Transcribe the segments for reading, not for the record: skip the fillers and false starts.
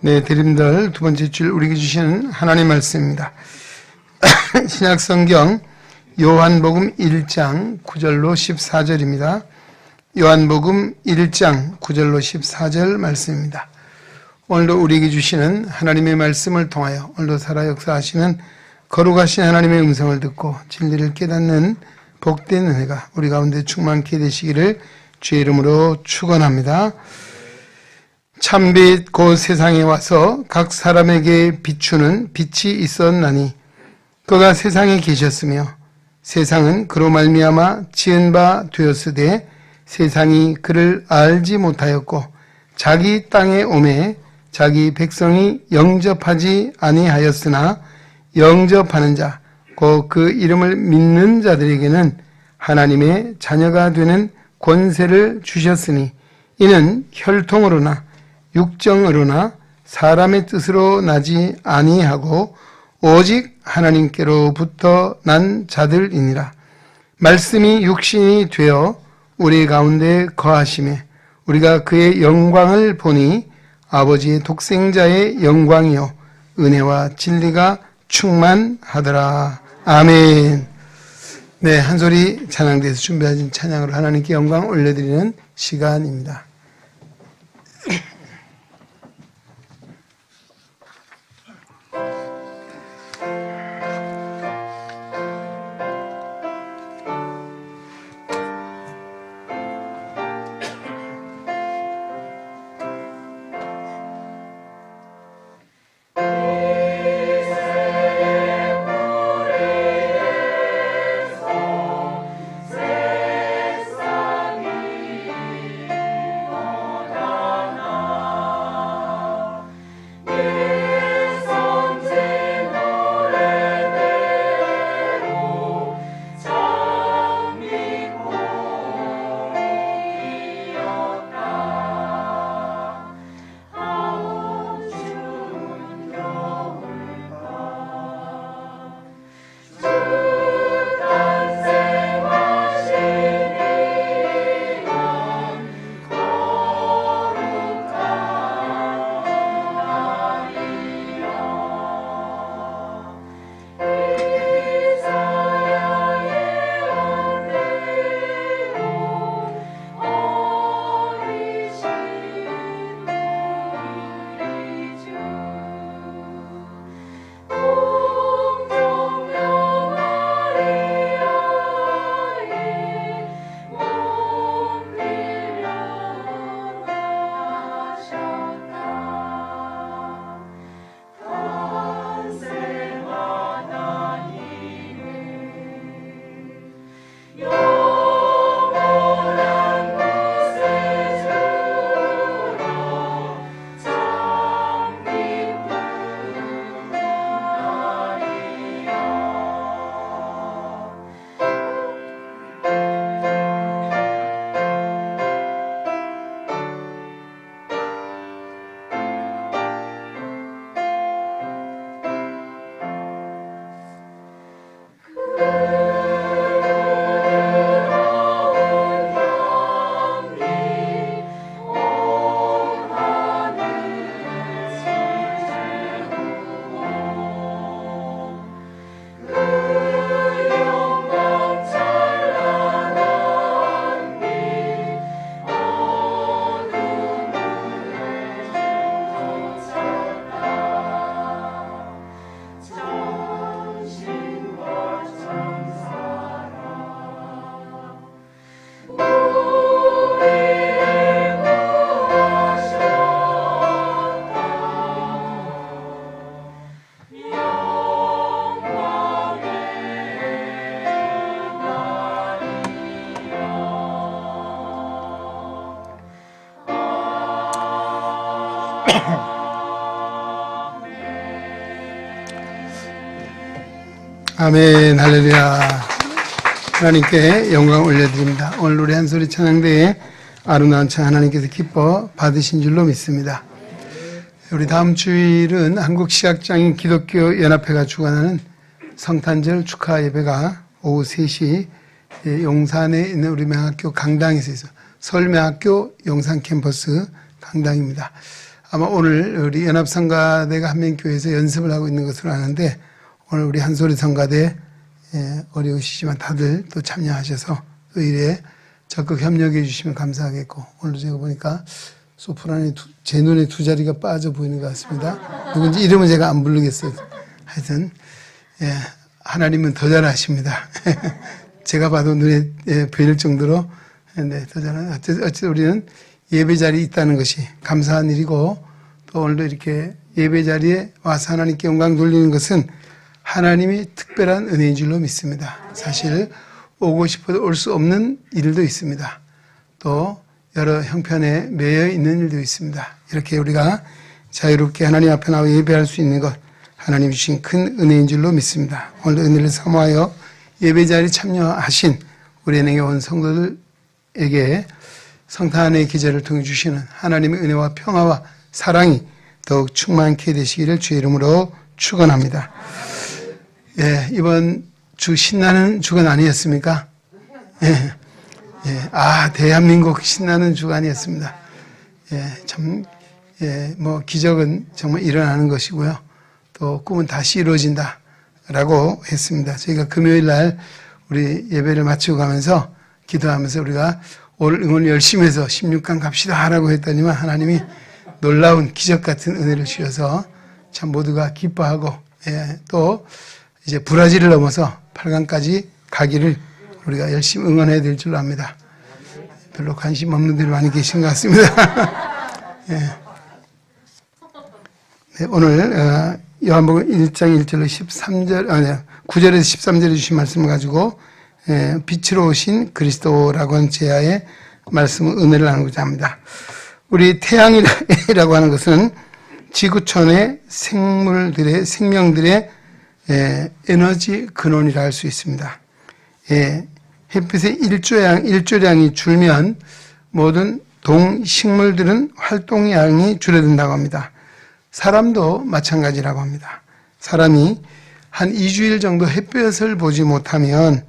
네, 대림들 두 번째 줄 우리에게 주시는 하나님 말씀입니다. 신약성경 요한복음 1장 9절로 14절입니다. 요한복음 1장 9절로 14절 말씀입니다. 오늘도 우리에게 주시는 하나님의 말씀을 통하여 오늘도 살아 역사하시는 거룩하신 하나님의 음성을 듣고 진리를 깨닫는 복된 은혜가 우리 가운데 충만케 되시기를 주의 이름으로 축원합니다. 참빛 곧 세상에 와서 각 사람에게 비추는 빛이 있었나니 그가 세상에 계셨으며 세상은 그로 말미암아 지은 바 되었으되 세상이 그를 알지 못하였고 자기 땅에 오매 자기 백성이 영접하지 아니하였으나 영접하는 자 곧 그 이름을 믿는 자들에게는 하나님의 자녀가 되는 권세를 주셨으니 이는 혈통으로나 육정으로나 사람의 뜻으로 나지 아니하고 오직 하나님께로부터 난 자들이니라. 말씀이 육신이 되어 우리 가운데 거하심에 우리가 그의 영광을 보니 아버지의 독생자의 영광이요 은혜와 진리가 충만하더라. 아멘. 네, 한 소리 찬양대에서 준비하신 찬양으로 하나님께 영광 올려드리는 시간입니다. 아멘, 할렐루야. 하나님께 영광 올려드립니다. 오늘 우리 한소리 찬양대에 아름다운 찬 하나님께서 기뻐 받으신 줄로 믿습니다. 우리 다음 주일은 한국시각장애인 기독교 연합회가 주관하는 성탄절 축하 예배가 오후 3시 용산에 있는 우리 명학교 강당에서 서울명학교 용산 캠퍼스 강당입니다. 아마 오늘 우리 연합성가대가 한면교회에서 연습을 하고 있는 것으로 아는데 오늘 우리 한소리 성가대 어려우시지만 다들 또 참여하셔서 또 일에 적극 협력해 주시면 감사하겠고 오늘 제가 보니까 소프라노 제 눈에 두 자리가 빠져 보이는 것 같습니다. 누군지 이름은 제가 안 부르겠어요. 하여튼 하나님은 더 잘하십니다. 제가 봐도 눈에 보일 정도로 더 잘하는 어쨌든 우리는 예배 자리에 있다는 것이 감사한 일이고 또 오늘도 이렇게 예배 자리에 와서 하나님께 영광 돌리는 것은 하나님이 특별한 은혜인 줄로 믿습니다. 사실 오고 싶어도 올 수 없는 일도 있습니다. 또 여러 형편에 매여 있는 일도 있습니다. 이렇게 우리가 자유롭게 하나님 앞에 나와 예배할 수 있는 것 하나님 주신 큰 은혜인 줄로 믿습니다. 오늘도 은혜를 사모하여 예배 자리에 참여하신 우리 은행에 온 성도들에게 성탄의 기제를 통해 주시는 하나님의 은혜와 평화와 사랑이 더욱 충만케 되시기를 주의 이름으로 축원합니다. 이번 주 신나는 주간 아니었습니까? 대한민국 신나는 주간이었습니다. 뭐 기적은 정말 일어나는 것이고요. 또 꿈은 다시 이루어진다라고 했습니다. 저희가 금요일 날 우리 예배를 마치고 가면서 기도하면서 우리가 오늘 열심히 해서 16강 갑시다 하라고 했더니만 하나님이 놀라운 기적 같은 은혜를 주셔서 참 모두가 기뻐하고 또 이제 브라질을 넘어서 8강까지 가기를 우리가 열심히 응원해야 될 줄 압니다. 별로 관심 없는 분들이 많이 계신 것 같습니다. 오늘 요한복음 1장 1절로 9절에서 13절에 주신 말씀을 가지고 빛으로 오신 그리스도라고 하는 제야의 말씀을 은혜를 나누고자 합니다. 우리 태양이라고 하는 것은 지구촌의 생명들의 에너지 근원이라 할 수 있습니다. 햇빛의 일조량이 줄면 모든 동식물들은 활동량이 줄어든다고 합니다. 사람도 마찬가지라고 합니다. 사람이 한 2주일 정도 햇볕을 보지 못하면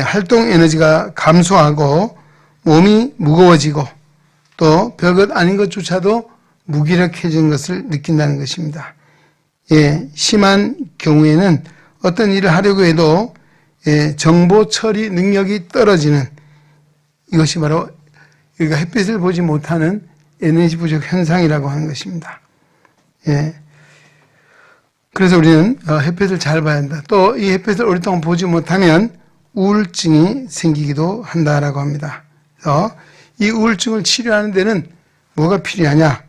활동 에너지가 감소하고 몸이 무거워지고 또 별것 아닌 것조차도 무기력해진 것을 느낀다는 것입니다. 심한 경우에는 어떤 일을 하려고 해도 정보 처리 능력이 떨어지는 이것이 바로 우리가 햇빛을 보지 못하는 에너지 부족 현상이라고 하는 것입니다. 그래서 우리는 햇빛을 잘 봐야 한다. 또 이 햇빛을 오랫동안 보지 못하면 우울증이 생기기도 한다라고 합니다. 그래서 이 우울증을 치료하는 데는 뭐가 필요하냐?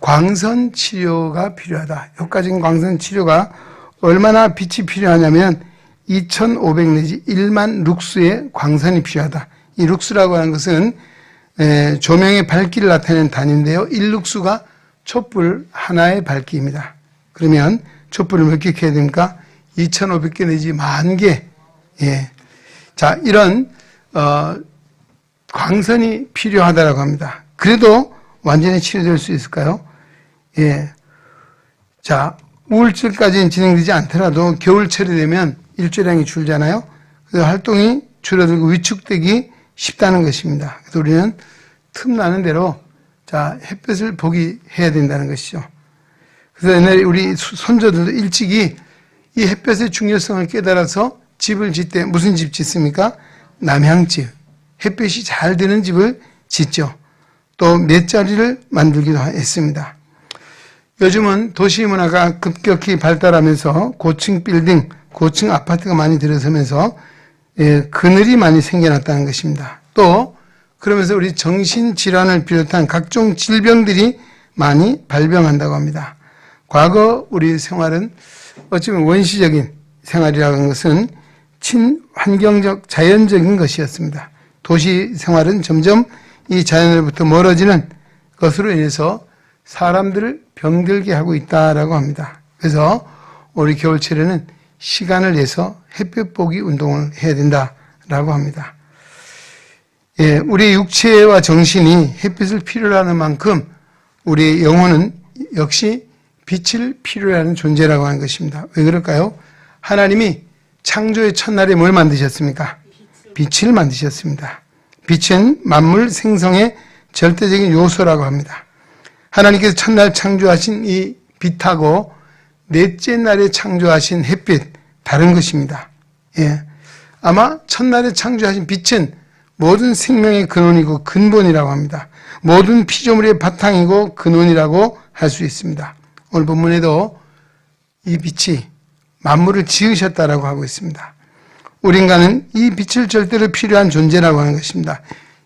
광선 치료가 필요하다. 효과적인 광선 치료가 얼마나 빛이 필요하냐면 2,500 내지 1만 룩스의 광선이 필요하다. 이 룩스라고 하는 것은 조명의 밝기를 나타내는 단위인데요. 1룩스가 촛불 하나의 밝기입니다. 그러면 촛불을 몇 개 켜야 됩니까? 2,500개 내지 10,000개. 자, 이런 광선이 필요하다라고 합니다. 그래도 완전히 치료될 수 있을까요? 자, 우울증까지는 진행되지 않더라도 겨울철이 되면 일조량이 줄잖아요. 그래서 활동이 줄어들고 위축되기 쉽다는 것입니다. 그래서 우리는 틈나는 대로 햇볕을 보기 해야 된다는 것이죠. 그래서 옛날에 우리 손자들도 일찍이 이 햇볕의 중요성을 깨달아서 집을 짓때 무슨 집 짓습니까? 남향집. 햇볕이 잘 드는 집을 짓죠. 또 몇 자리를 만들기도 했습니다. 요즘은 도시 문화가 급격히 발달하면서 고층 빌딩, 고층 아파트가 많이 들어서면서 그늘이 많이 생겨났다는 것입니다. 또 그러면서 우리 정신질환을 비롯한 각종 질병들이 많이 발병한다고 합니다. 과거 우리 생활은 어쩌면 원시적인 생활이라는 것은 친환경적 자연적인 것이었습니다. 도시 생활은 점점 이 자연으로부터 멀어지는 것으로 인해서 사람들을 병들게 하고 있다라고 합니다. 그래서 우리 겨울철에는 시간을 내서 햇볕 보기 운동을 해야 된다라고 합니다. 우리 육체와 정신이 햇빛을 필요로 하는 만큼 우리의 영혼은 역시 빛을 필요로 하는 존재라고 하는 것입니다. 왜 그럴까요? 하나님이 창조의 첫날에 뭘 만드셨습니까? 빛을 만드셨습니다. 빛은 만물 생성의 절대적인 요소라고 합니다. 하나님께서 첫날 창조하신 이 빛하고 넷째 날에 창조하신 햇빛 다른 것입니다. 예. 아마 첫날에 창조하신 빛은 모든 생명의 근원이고 근본이라고 합니다. 모든 피조물의 바탕이고 근원이라고 할 수 있습니다. 오늘 본문에도 이 빛이 만물을 지으셨다라고 하고 있습니다. 우리 인간은 이 빛을 절대로 필요한 존재라고 하는 것입니다.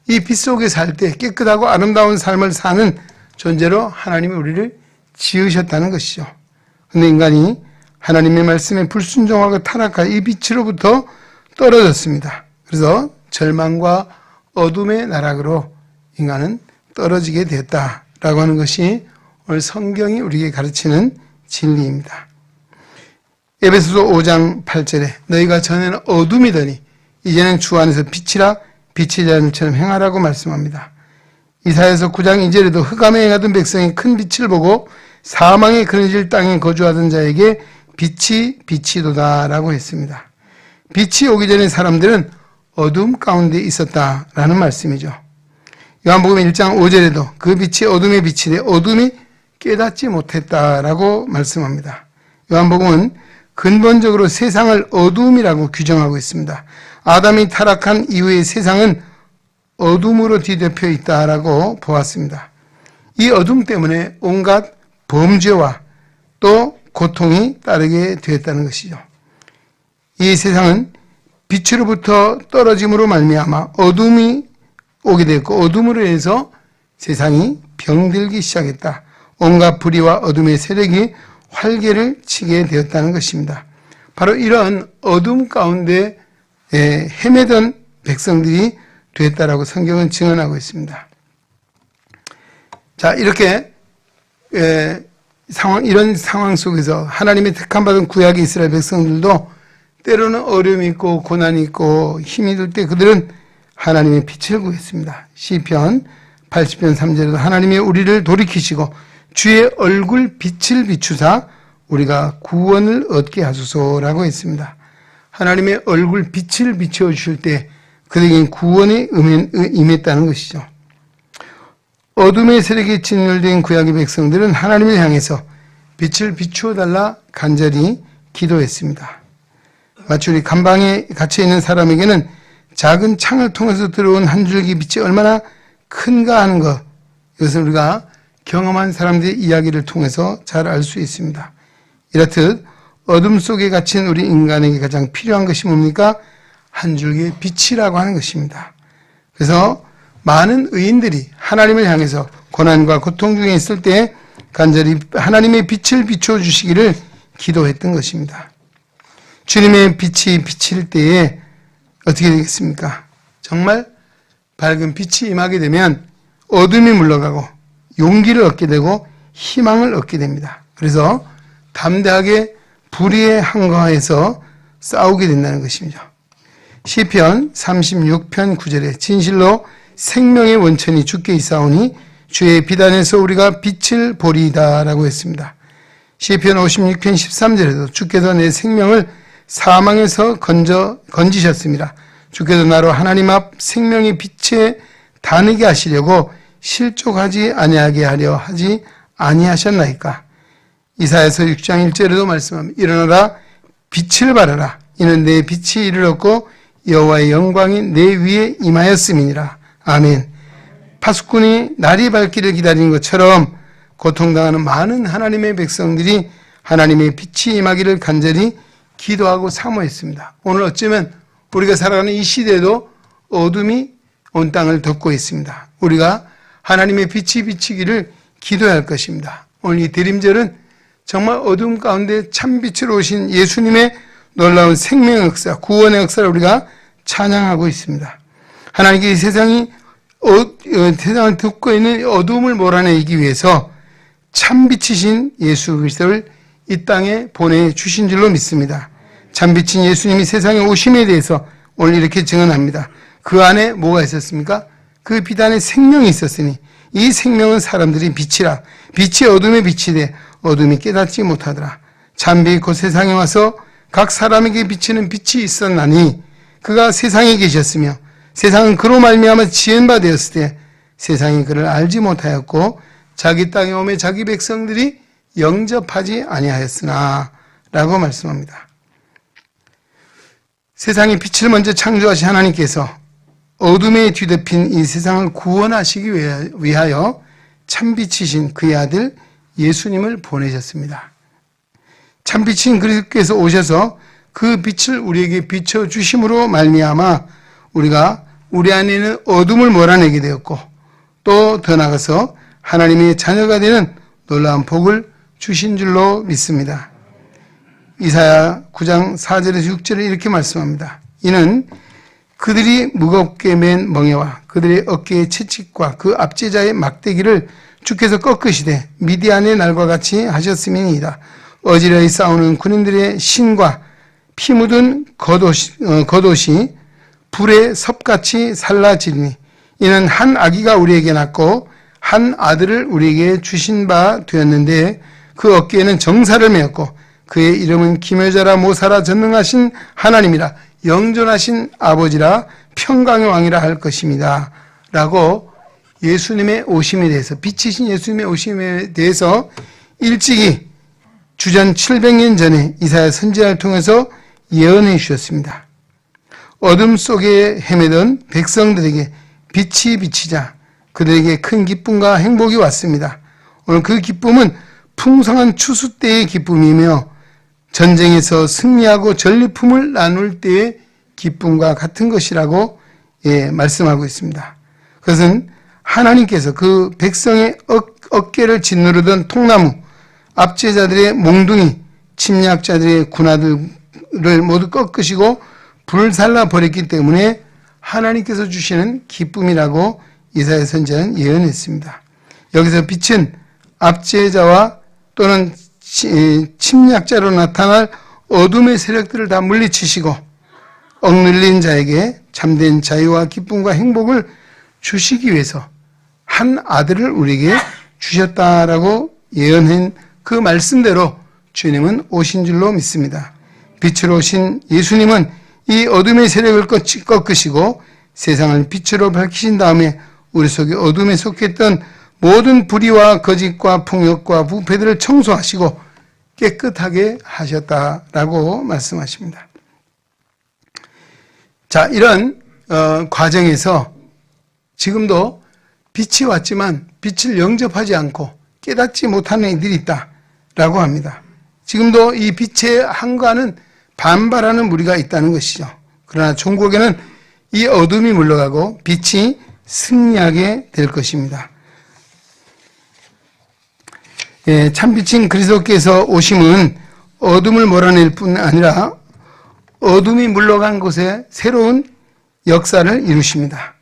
이 빛 속에 살 때 깨끗하고 아름다운 삶을 사는 존재로 하나님이 우리를 지으셨다는 것이죠. 그런데 인간이 하나님의 말씀에 불순종하고 타락한 이 빛으로부터 떨어졌습니다. 그래서 절망과 어둠의 나락으로 인간은 떨어지게 되었다라고 하는 것이 오늘 성경이 우리에게 가르치는 진리입니다. 에베소서 5장 8절에 너희가 전에는 어둠이더니 이제는 주 안에서 빛이라 빛의 자녀처럼 행하라고 말씀합니다. 이사야서 9장 2절에도 흑암에 행하던 백성이 큰 빛을 보고 사망의 그늘질 땅에 거주하던 자에게 빛이도다라고 했습니다. 빛이 오기 전에 사람들은 어둠 가운데 있었다라는 말씀이죠. 요한복음 1장 5절에도 그 빛이 어둠의 빛이되 어둠이 깨닫지 못했다라고 말씀합니다. 요한복음은 근본적으로 세상을 어둠이라고 규정하고 있습니다. 아담이 타락한 이후의 세상은 어둠으로 뒤덮여 있다라고 보았습니다. 이 어둠 때문에 온갖 범죄와 또 고통이 따르게 되었다는 것이죠. 이 세상은 빛으로부터 떨어짐으로 말미암아 어둠이 오게 되었고 어둠으로 인해서 세상이 병들기 시작했다. 온갖 불의와 어둠의 세력이 활개를 치게 되었다는 것입니다. 바로 이런 어둠 가운데 헤매던 백성들이 되었다라고 성경은 증언하고 있습니다. 자, 이렇게 이런 상황 속에서 하나님의 택함받은 구약의 이스라엘 백성들도 때로는 어려움이 있고 고난이 있고 힘이 들 때 그들은 하나님의 빛을 구했습니다. 시편 80편 3절에도 하나님이 우리를 돌이키시고 주의 얼굴 빛을 비추사 우리가 구원을 얻게 하소서라고 했습니다. 하나님의 얼굴 빛을 비춰주실 때 그들에게 구원이 임했다는 것이죠. 어둠의 세력에 짓눌린 구약의 백성들은 하나님을 향해서 빛을 비추어달라 간절히 기도했습니다. 마치 우리 감방에 갇혀있는 사람에게는 작은 창을 통해서 들어온 한 줄기 빛이 얼마나 큰가 하는 것, 이것을 우리가 경험한 사람들의 이야기를 통해서 잘 알 수 있습니다. 이렇듯 어둠 속에 갇힌 우리 인간에게 가장 필요한 것이 뭡니까? 한 줄기의 빛이라고 하는 것입니다. 그래서 많은 의인들이 하나님을 향해서 고난과 고통 중에 있을 때 간절히 하나님의 빛을 비춰주시기를 기도했던 것입니다. 주님의 빛이 비칠 때에 어떻게 되겠습니까? 정말 밝은 빛이 임하게 되면 어둠이 물러가고 용기를 얻게 되고 희망을 얻게 됩니다. 그래서 담대하게 불의에 항거해서 싸우게 된다는 것이죠. 시편 36편 9절에 진실로 생명의 원천이 주께 있사오니 주의 빛 안에서 우리가 빛을 보리이다 라고 했습니다. 시편 56편 13절에도 주께서 내 생명을 사망에서 건지셨습니다. 주께서 나로 하나님 앞 생명의 빛에 다니게 하시려고 실족하지 아니하게 하려 하지 아니하셨나이까. 이사야서 6장 1절에도 말씀합니다. 일어나라 빛을 발하라. 이는 내 빛이 이르렀고 여호와의 영광이 내 위에 임하였음이니라. 아멘. 파수꾼이 날이 밝기를 기다리는 것처럼 고통당하는 많은 하나님의 백성들이 하나님의 빛이 임하기를 간절히 기도하고 사모했습니다. 오늘 어쩌면 우리가 살아가는 이 시대에도 어둠이 온 땅을 덮고 있습니다. 우리가 하나님의 빛이 비치기를 기도해야 할 것입니다. 오늘 이 대림절은 정말 어둠 가운데 참빛으로 오신 예수님의 놀라운 생명의 역사, 구원의 역사를 우리가 찬양하고 있습니다. 하나님께 이 세상을 덮고 있는 어둠을 몰아내기 위해서 참빛이신 예수 그리스도를 이 땅에 보내주신 줄로 믿습니다. 참빛인 예수님이 세상에 오심에 대해서 오늘 이렇게 증언합니다. 그 안에 뭐가 있었습니까? 그 빛 안에 생명이 있었으니 이 생명은 사람들이 빛이라. 빛이 어둠의 빛이 돼 어둠이 깨닫지 못하더라. 참빛 곧 세상에 와서 각 사람에게 비치는 빛이 있었나니 그가 세상에 계셨으며 세상은 그로 말미암아 지은 바 되었을 때 세상이 그를 알지 못하였고 자기 땅에 오매 자기 백성들이 영접하지 아니하였으나 라고 말씀합니다. 세상에 빛을 먼저 창조하신 하나님께서 어둠에 뒤덮인 이 세상을 구원하시기 위하여 참빛이신 그의 아들 예수님을 보내셨습니다. 참빛인 그리스도께서 오셔서 그 빛을 우리에게 비춰주심으로 말미암아 우리가 우리 안에 있는 어둠을 몰아내게 되었고 또 더 나아가서 하나님의 자녀가 되는 놀라운 복을 주신 줄로 믿습니다. 이사야 9장 4절에서 6절에 이렇게 말씀합니다. 이는 그들이 무겁게 맨 멍에와 그들의 어깨의 채찍과 그 압제자의 막대기를 주께서 꺾으시되 미디안의 날과 같이 하셨음이니이다. 어지러이 싸우는 군인들의 신과 피 묻은 겉옷이 불에 섭같이 살라지리니 이는 한 아기가 우리에게 낳고 한 아들을 우리에게 주신 바 되었는데 그 어깨에는 정사를 메었고 그의 이름은 기묘자라 모사라 전능하신 하나님이라 영존하신 아버지라 평강의 왕이라 할 것입니다. 라고 예수님의 오심에 대해서 빛이신 예수님의 오심에 대해서 일찍이 주전 700년 전에 이사야 선지자를 통해서 예언해 주셨습니다. 어둠 속에 헤매던 백성들에게 빛이 비치자 그들에게 큰 기쁨과 행복이 왔습니다. 오늘 그 기쁨은 풍성한 추수 때의 기쁨이며 전쟁에서 승리하고 전리품을 나눌 때의 기쁨과 같은 것이라고 말씀하고 있습니다. 그것은 하나님께서 그 백성의 어깨를 짓누르던 통나무, 압제자들의 몽둥이, 침략자들의 군화들을 모두 꺾으시고 불살라 버렸기 때문에 하나님께서 주시는 기쁨이라고 이사야 선지자는 예언했습니다. 여기서 빛은 압제자와 또는 침략자로 나타날 어둠의 세력들을 다 물리치시고 억눌린 자에게 참된 자유와 기쁨과 행복을 주시기 위해서 한 아들을 우리에게 주셨다라고 예언한 그 말씀대로 주님은 오신 줄로 믿습니다. 빛으로 오신 예수님은 이 어둠의 세력을 꺾으시고 세상을 빛으로 밝히신 다음에 우리 속에 어둠에 속했던 모든 불의와 거짓과 폭력과 부패들을 청소하시고 깨끗하게 하셨다라고 말씀하십니다. 자, 이런 과정에서 지금도 빛이 왔지만 빛을 영접하지 않고 깨닫지 못하는 이들이 있다라고 합니다. 지금도 이 빛의 한과는 반발하는 무리가 있다는 것이죠. 그러나 종국에는 이 어둠이 물러가고 빛이 승리하게 될 것입니다. 참빛인 그리스도께서 오심은 어둠을 몰아낼 뿐 아니라 어둠이 물러간 곳에 새로운 역사를 이루십니다.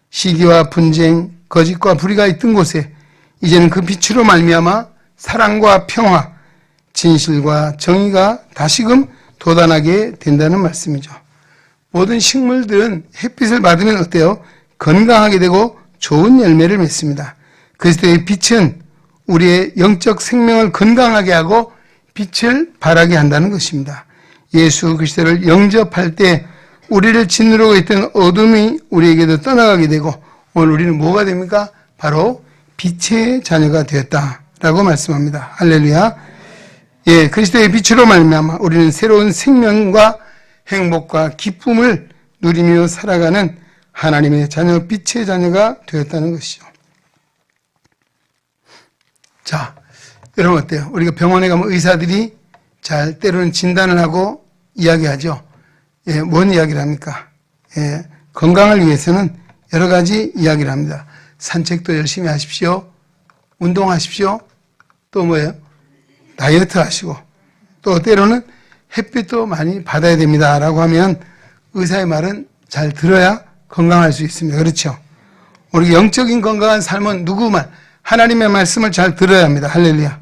시기와 분쟁, 거짓과 불의가 있던 곳에 이제는 그 빛으로 말미암아 사랑과 평화, 진실과 정의가 다시금 돋아나게 된다는 말씀이죠. 모든 식물들은 햇빛을 받으면 어때요? 건강하게 되고 좋은 열매를 맺습니다. 그리스도의 빛은 우리의 영적 생명을 건강하게 하고 빛을 발하게 한다는 것입니다. 예수 그리스도를 영접할 때 우리를 짓누르고 있던 어둠이 우리에게도 떠나가게 되고 오늘 우리는 뭐가 됩니까? 바로 빛의 자녀가 되었다라고 말씀합니다. 할렐루야. 그리스도의 빛으로 말미암아 우리는 새로운 생명과 행복과 기쁨을 누리며 살아가는 하나님의 자녀, 빛의 자녀가 되었다는 것이죠. 자, 여러분 어때요? 우리가 병원에 가면 의사들이 잘 때로는 진단을 하고 이야기하죠. 뭔 이야기를 합니까? 건강을 위해서는 여러 가지 이야기를 합니다. 산책도 열심히 하십시오. 운동하십시오. 또 뭐예요? 다이어트 하시고 또 때로는 햇빛도 많이 받아야 됩니다. 라고 하면 의사의 말은 잘 들어야 건강할 수 있습니다. 그렇죠? 우리 영적인 건강한 삶은 누구 말? 하나님의 말씀을 잘 들어야 합니다. 할렐루야.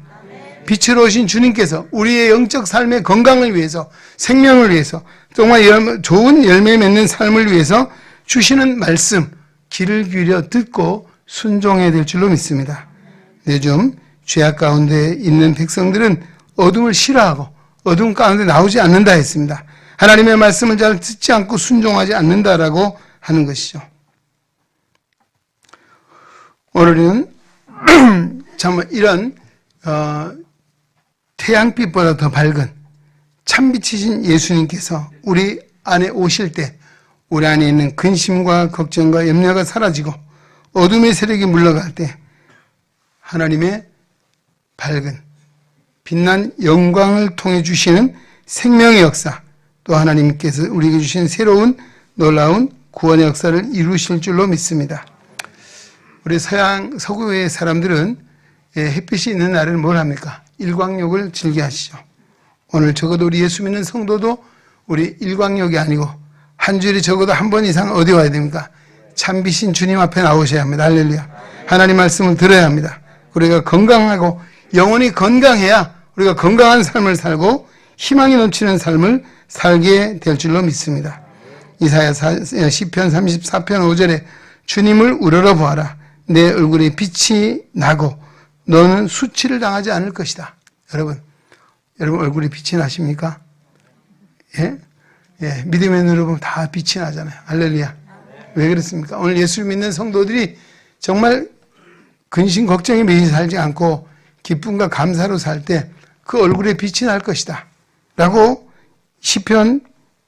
빛으로 오신 주님께서 우리의 영적 삶의 건강을 위해서 생명을 위해서 정말 좋은 열매 맺는 삶을 위해서 주시는 말씀 귀를 기울여 듣고 순종해야 될 줄로 믿습니다. 요즘 죄악 가운데 있는 백성들은 어둠을 싫어하고 어둠 가운데 나오지 않는다 했습니다. 하나님의 말씀을 잘 듣지 않고 순종하지 않는다라고 하는 것이죠. 오늘은 정말 이런 태양빛보다 더 밝은 참빛이신 예수님께서 우리 안에 오실 때 우리 안에 있는 근심과 걱정과 염려가 사라지고 어둠의 세력이 물러갈 때 하나님의 밝은 빛난 영광을 통해 주시는 생명의 역사, 또 하나님께서 우리에게 주신 새로운 놀라운 구원의 역사를 이루실 줄로 믿습니다. 우리 서구의 사람들은 햇빛이 있는 날을 뭘 합니까? 일광욕을 즐겨하시죠. 오늘 적어도 우리 예수 믿는 성도도 우리 일광욕이 아니고 한 주일에 적어도 한 번 이상 어디 와야 됩니까? 참빛인 주님 앞에 나오셔야 합니다. 할렐루야. 하나님 말씀을 들어야 합니다. 우리가 건강하고 영혼이 건강해야 우리가 건강한 삶을 살고 희망이 넘치는 삶을 살게 될 줄로 믿습니다. 이사야 시편 34편 5절에 주님을 우러러 보아라. 내 얼굴에 빛이 나고 너는 수치를 당하지 않을 것이다. 여러분 얼굴에 빛이 나십니까? 예? 예, 믿음의 눈으로 보면 다 빛이 나잖아요. 할렐루야. 왜 그렇습니까? 오늘 예수를 믿는 성도들이 정말 근심 걱정에 매여 살지 않고 기쁨과 감사로 살 때 그 얼굴에 빛이 날 것이다 라고 시편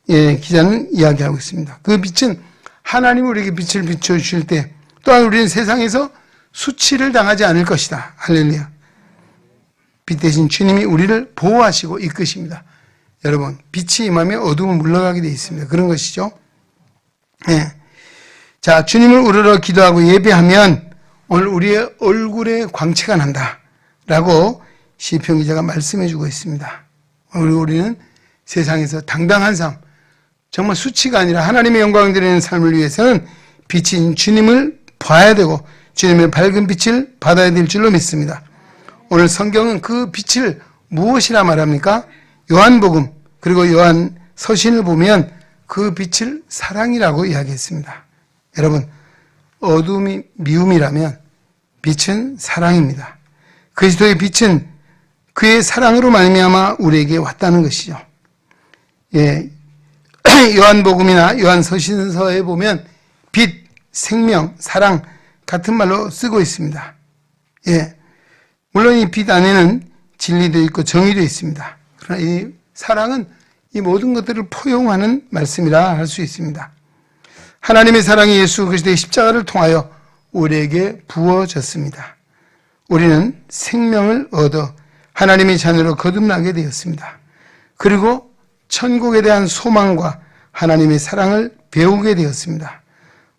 기자는 이야기하고 있습니다. 그 빛은 하나님 우리에게 빛을 비춰주실 때 또한 우리는 세상에서 수치를 당하지 않을 것이다. 할렐루야. 빛 대신 주님이 우리를 보호하시고 이끄십니다. 여러분, 빛이 임하면 어둠은 물러가게 되어 있습니다. 그런 것이죠. 예. 자, 주님을 우러러 기도하고 예배하면 오늘 우리의 얼굴에 광채가 난다 라고 시편 기자가 말씀해 주고 있습니다. 우리는 세상에서 당당한 삶, 정말 수치가 아니라 하나님의 영광을 드리는 삶을 위해서는 빛인 주님을 봐야 되고 주님의 밝은 빛을 받아야 될 줄로 믿습니다. 오늘 성경은 그 빛을 무엇이라 말합니까? 요한복음 그리고 요한 서신을 보면 그 빛을 사랑이라고 이야기했습니다. 여러분, 어둠이 미움이라면 빛은 사랑입니다. 그리스도의 빛은 그의 사랑으로 말미암아 우리에게 왔다는 것이죠. 예, 요한복음이나 요한서신서에 보면 빛, 생명, 사랑 같은 말로 쓰고 있습니다. 예, 물론 이 빛 안에는 진리도 있고 정의도 있습니다. 그러나 이 사랑은 이 모든 것들을 포용하는 말씀이라 할 수 있습니다. 하나님의 사랑이 예수 그리스도의 십자가를 통하여 우리에게 부어졌습니다. 우리는 생명을 얻어 하나님의 자녀로 거듭나게 되었습니다. 그리고 천국에 대한 소망과 하나님의 사랑을 배우게 되었습니다.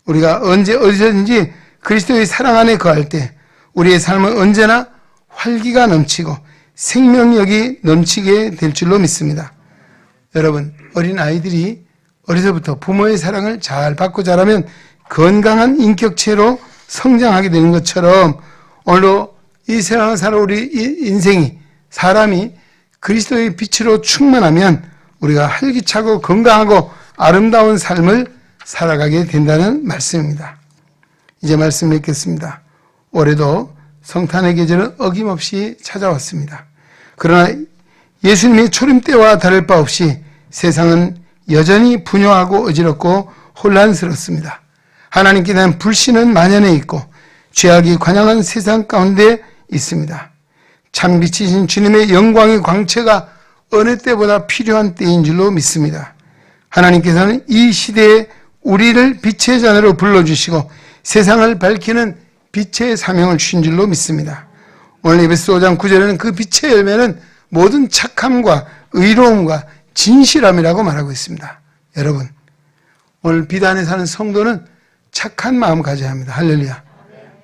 우리가 언제 어디서든지 그리스도의 사랑 안에 거할 때 우리의 삶은 언제나 활기가 넘치고 생명력이 넘치게 될 줄로 믿습니다. 여러분, 어린 아이들이 어려서부터 부모의 사랑을 잘 받고 자라면 건강한 인격체로 성장하게 되는 것처럼 오늘도 이 세상을 살아 우리 인생이 사람이 그리스도의 빛으로 충만하면 우리가 활기차고 건강하고 아름다운 삶을 살아가게 된다는 말씀입니다. 이제 말씀 읽겠습니다. 올해도 성탄의 계절은 어김없이 찾아왔습니다. 그러나 예수님의 초림 때와 다를 바 없이 세상은 여전히 분요하고 어지럽고 혼란스럽습니다. 하나님께 대한 불신은 만연해 있고 죄악이 관영한 세상 가운데 있습니다. 참빛이신 주님의 영광의 광채가 어느 때보다 필요한 때인 줄로 믿습니다. 하나님께서는 이 시대에 우리를 빛의 자녀로 불러주시고 세상을 밝히는 빛의 사명을 주신 줄로 믿습니다. 오늘 에베소 5장 9절에는 그 빛의 열매는 모든 착함과 의로움과 진실함이라고 말하고 있습니다. 여러분, 오늘 빛 안에 사는 성도는 착한 마음 가져야 합니다. 할렐루야.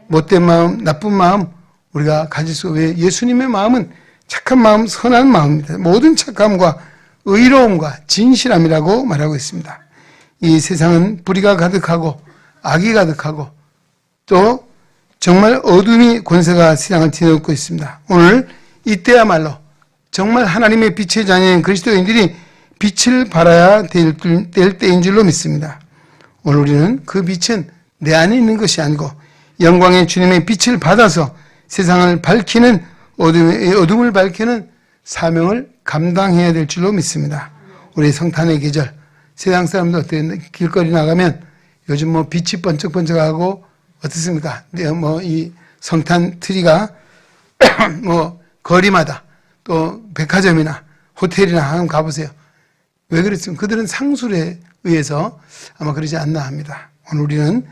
못된 마음, 나쁜 마음 우리가 가질 수 없어요. 예수님의 마음은 착한 마음, 선한 마음입니다. 모든 착함과 의로움과 진실함이라고 말하고 있습니다. 이 세상은 불의가 가득하고 악이 가득하고 또 정말 어둠이 권세가 세상을 뒤덮고 있습니다. 오늘 이때야말로 정말 하나님의 빛의 자녀인 그리스도인들이 빛을 발하야 될 때인 줄로 믿습니다. 오늘 우리는 그 빛은 내 안에 있는 것이 아니고 영광의 주님의 빛을 받아서 세상을 밝히는 어둠을 밝히는 사명을 감당해야 될 줄로 믿습니다. 우리 성탄의 계절, 세상 사람들 어때요? 길거리 나가면 요즘 빛이 번쩍번쩍하고 어떻습니까? 이 성탄 트리가 뭐 거리마다 또 백화점이나 호텔이나 한번 가보세요. 왜 그랬습니까? 그들은 상술에 의해서 아마 그러지 않나 합니다. 오늘 우리는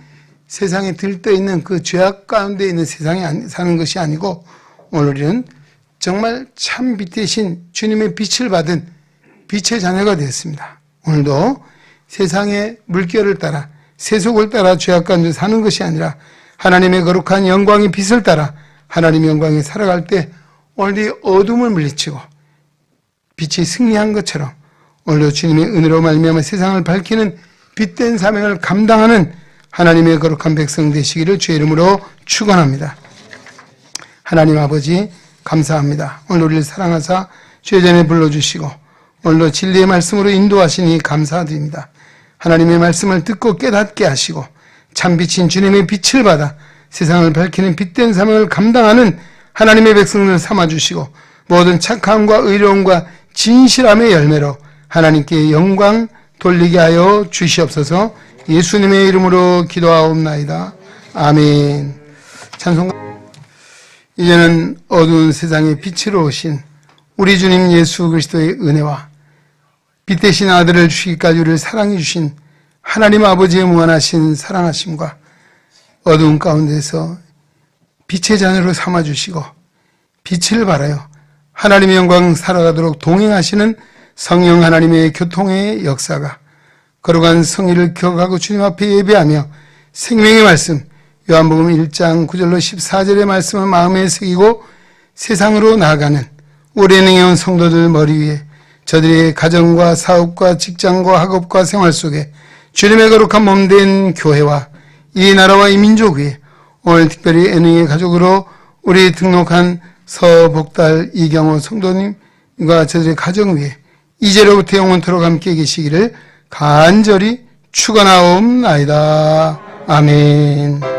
세상에 들떠있는 그 죄악 가운데 있는 세상에 사는 것이 아니고 오늘 우리는 정말 참 빛 대신 주님의 빛을 받은 빛의 자녀가 되었습니다. 오늘도 세상의 물결을 따라 세속을 따라 죄악 가운데 사는 것이 아니라 하나님의 거룩한 영광의 빛을 따라 하나님의 영광에 살아갈 때 오늘도 어둠을 물리치고 빛이 승리한 것처럼 오늘도 주님의 은혜로 말미암아 세상을 밝히는 빛된 사명을 감당하는 하나님의 거룩한 백성 되시기를 주의 이름으로 축원합니다. 하나님 아버지 감사합니다. 오늘 우리를 사랑하사 주의 전에 불러주시고 오늘도 진리의 말씀으로 인도하시니 감사드립니다. 하나님의 말씀을 듣고 깨닫게 하시고 참빛인 주님의 빛을 받아 세상을 밝히는 빛된 사명을 감당하는 하나님의 백성을 삼아주시고 모든 착함과 의로움과 진실함의 열매로 하나님께 영광 돌리게 하여 주시옵소서. 예수님의 이름으로 기도하옵나이다. 아멘. 찬송. 이제는 어두운 세상의 빛으로 오신 우리 주님 예수 그리스도의 은혜와 빛 대신 아들을 주시기까지 우리를 사랑해 주신 하나님 아버지의 무한하신 사랑하심과 어두운 가운데서 빛의 자녀로 삼아주시고 빛을 발하여 하나님의 영광 살아가도록 동행하시는 성령 하나님의 교통의 역사가 거룩한 성의를 기억하고 주님 앞에 예배하며 생명의 말씀 요한복음 1장 9절로 14절의 말씀을 마음에 새기고 세상으로 나아가는 오래 능해온 성도들 머리 위에 저들의 가정과 사업과 직장과 학업과 생활 속에 주님의 거룩한 몸된 교회와 이 나라와 이 민족 위에 오늘 특별히 애능의 가족으로 우리 등록한 서복달 이경호 성도님과 저들의 가정 위에 이제로부터 영원토록 함께 계시기를 간절히 축원하옵나이다. 아멘.